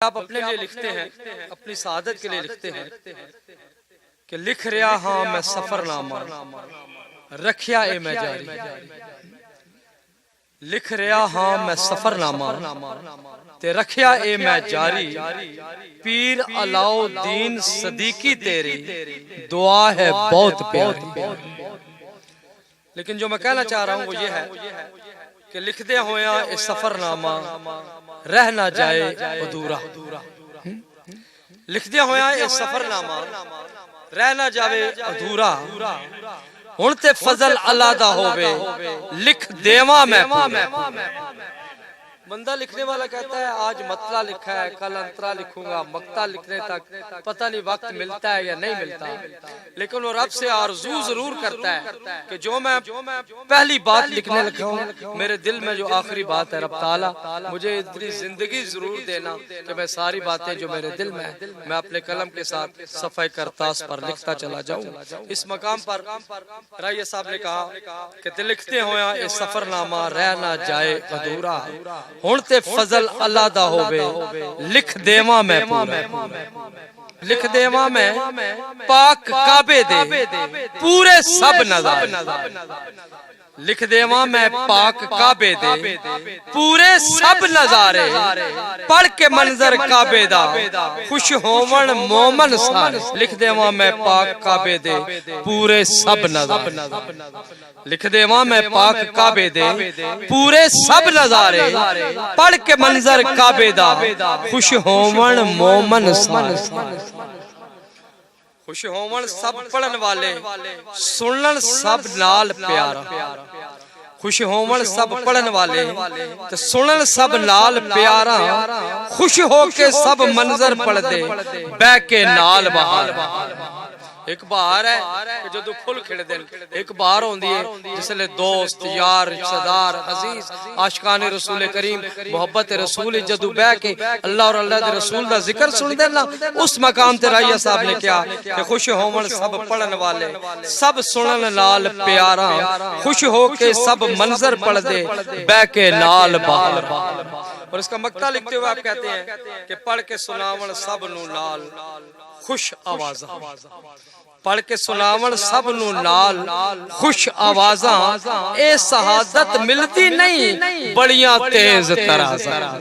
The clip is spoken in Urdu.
آپ اپنے لیے لکھتے ہیں، اپنی سعادت کے لیے لکھتے ہیں کہ لکھ رہا ہاں میں سفر نامہ رکھیا اے میں جاری، لکھ رہا ہاں میں سفر نامہ تے رکھیا اے میں جاری، پیر علاؤ الدین صدیقی تیری دعا ہے بہت پیاری۔ لیکن جو میں کہنا چاہ رہا ہوں وہ یہ ہے کہ لکھ دے ہویا اے سفر نامہ رہ نہ جائے ادھورا، لکھ دے ہویا اے سفر نامہ رہ نہ جائے ادھورا، ہن تے فضل اللہ دا ہووے لکھ دیواں میں پورا۔ بندہ لکھنے والا کہتا ہے آج مطلع لکھا ہے، کل انترا لکھوں گا، مقطع لکھنے تک پتہ نہیں وقت ملتا ہے یا نہیں ملتا، لیکن وہ رب سے آرزو ضرور کرتا ہے کہ جو میں پہلی بات لکھنے لگا ہوں میرے دل میں جو آخری بات ہے، رب تعالیٰ مجھے اتنی زندگی ضرور دینا کہ میں ساری باتیں جو میرے دل میں میں اپنے قلم کے ساتھ صفحہ کرتاس پر لکھتا چلا جاؤں۔ اس مقام پر رائیہ صاحب نے کہا کہ لکھتے ہویا اے سفر نامہ رہ نہ جائے ادھورا، ہن تے فضل اللہ دا ہووے لکھ دیواں میں پورا، لکھ دیواں میں پاک کعبے دے پورے سب نظارے، لکھ دیواں میں پاک کعبے دے پورے سب نظارے، پڑھ کے منظر کعبے دا خوش ہوون مومن سارے، لکھ دیواں میں پاک کعبے دے پورے سب نظارے، لکھ دیواں میں پاک کعبے دے پورے سب نظارے، پڑھ کے منظر کعبے دا خوش ہوون مومن سارے، خوش ہوون سب پڑھن والے سنن سب نال پیارا، خوش ہوون سب پڑھن والے تے سنن سب نال پیارا، خوش ہو کے سب منظر پڑھ دے بہ کے نال بہار۔ ایک بہار ہے کہ جو دو پھول کھڑ دیں، ایک بہار ہوندی ہے جس لئے دوست یار صدار عزیز عاشقان رسول کریم محبت رسول جدو بہ کے اللہ اور اللہ دے رسول دا ذکر سن دینا، اس مقام تے رائیہ صاحب نے کیا کہ خوش ہوون سب پڑھن والے سب سنن نال پیارا، خوش ہو کے سب منظر پڑھ دے بہ کے نال بہار۔ اور اس کا مقطع لکھتے ہوئے آپ کہتے ہیں کہ پڑھ کے سناون سب نو نال خوش آوازاں، پڑھ کے سناون سب نو نال خوش آوازاں، اے سعادت ملتی نہیں بڑیاں تیز ترازاں۔